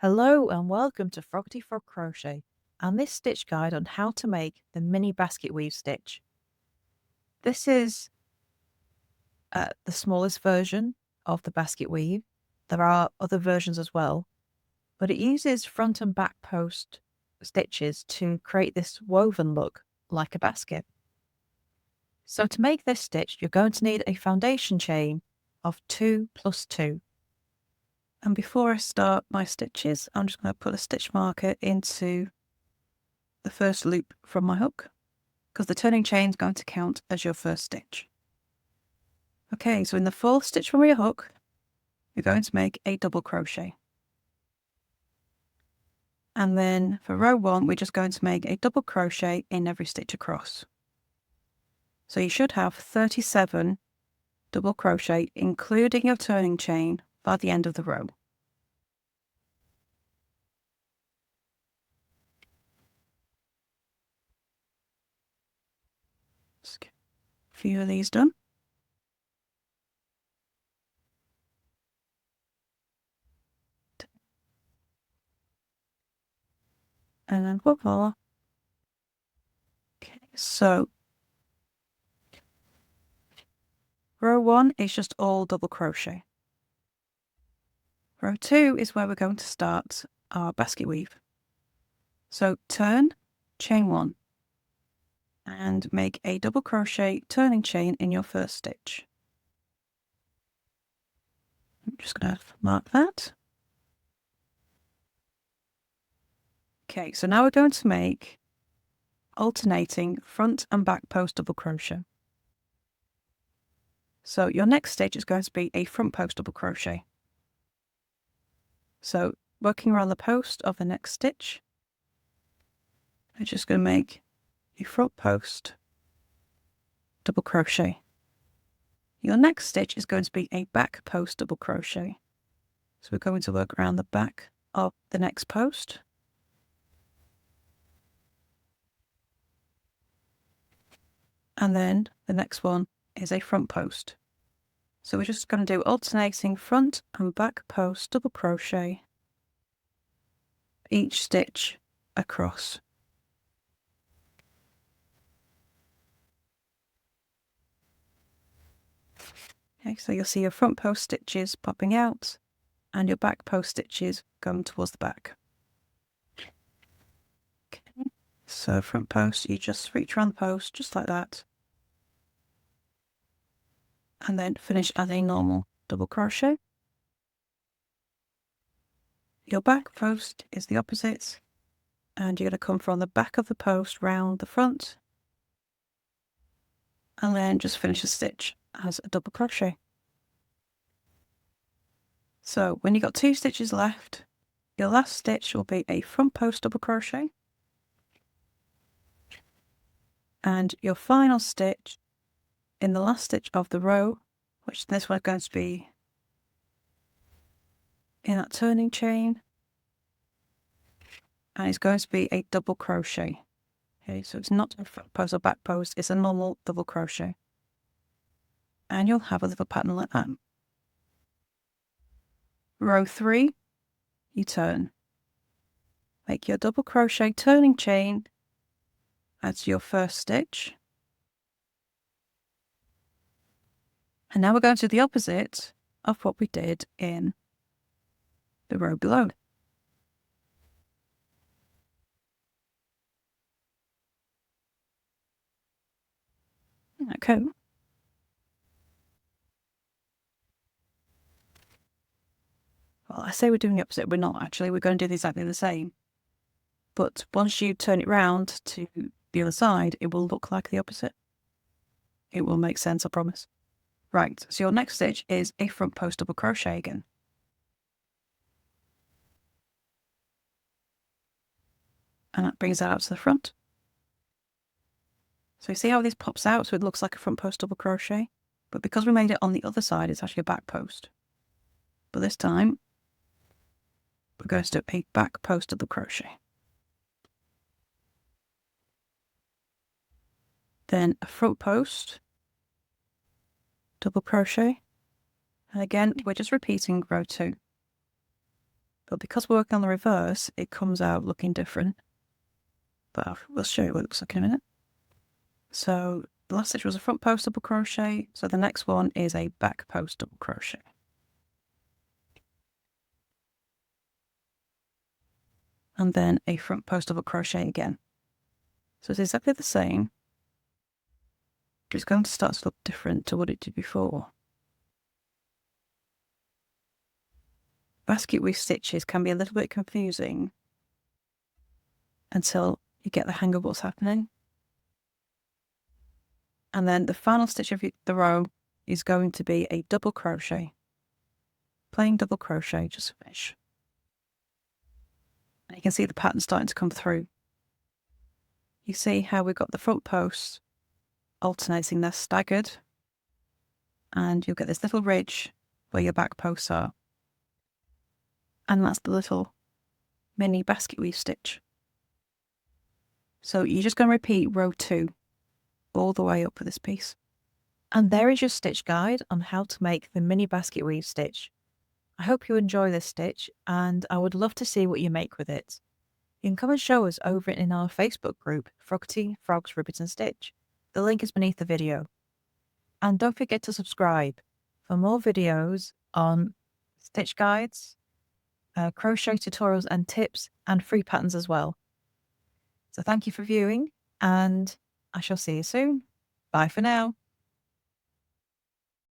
Hello and welcome to Froggity Frog Crochet and this stitch guide on how to make the mini basket weave stitch. This is the smallest version of the basket weave. There are other versions as well, but it uses front and back post stitches to create this woven look like a basket. So to make this stitch, you're going to need a foundation chain of 2 plus 2. And before I start my stitches, I'm just going to put a stitch marker into the first loop from my hook, because the turning chain is going to count as your first stitch. Okay, so in the fourth stitch from your hook, you're going to make a double crochet. And then for row 1, we're just going to make a double crochet in every stitch across. So you should have 37 double crochet, including your turning chain, by the end of the row. Let's get a few of these done. And then voila. Okay, so row 1 is just all double crochet. Row 2 is where we're going to start our basket weave. So turn, chain 1, and make a double crochet turning chain in your first stitch. I'm just going to mark that. Okay, so now we're going to make alternating front and back post double crochet. So your next stitch is going to be a front post double crochet. So working around the post of the next stitch, I'm just going to make a front post double crochet. Your next stitch is going to be a back post double crochet. So we're going to work around the back of the next post. And then the next one is a front post. So we're just going to do alternating front and back post double crochet each stitch across. Okay, so you'll see your front post stitches popping out and your back post stitches going towards the back. Okay, so front post, you just reach around the post just like that. And then finish as a normal double crochet. Your back post is the opposite, and you're going to come from the back of the post round the front, and then just finish a stitch as a double crochet. So when you've got 2 stitches left, your last stitch will be a front post double crochet, and your final stitch in the last stitch of the row, which this one's going to be in that turning chain, and it's going to be a double crochet. Okay, so it's not a front post or back post, it's a normal double crochet. And you'll have a little pattern like that. Row 3, you turn. Make your double crochet turning chain as your first stitch. And now we're going to do the opposite of what we did in the row below. Okay. Well, I say we're doing the opposite. We're not actually. We're going to do exactly the same. But once you turn it round to the other side, it will look like the opposite. It will make sense, I promise. Right, so your next stitch is a front post double crochet again. And that brings that out to the front. So you see how this pops out, so it looks like a front post double crochet? But because we made it on the other side, it's actually a back post. But this time, we're going to do a back post double crochet. Then a front post double crochet. And again, we're just repeating row 2. But because we're working on the reverse, it comes out looking different. But we'll show you what it looks like in a minute. So the last stitch was a front post double crochet. So the next one is a back post double crochet. And then a front post double crochet again. So it's exactly the same. It's going to start to look different to what it did before. Basket weave stitches can be a little bit confusing until you get the hang of what's happening. And then the final stitch of the row is going to be a double crochet, plain double crochet, just finish. And you can see the pattern starting to come through. You see how we've got the front posts alternating, they're staggered, and you'll get this little ridge where your back posts are. And that's the little mini basket weave stitch. So you're just going to repeat row 2 all the way up for this piece. And there is your stitch guide on how to make the mini basket weave stitch. I hope you enjoy this stitch, and I would love to see what you make with it. You can come and show us over in our Facebook group, Froggity, Frogs, Ribbons and Stitch. The link is beneath the video. And don't forget to subscribe for more videos on stitch guides, crochet tutorials and tips, and free patterns as well. So thank you for viewing, and I shall see you soon. Bye for now.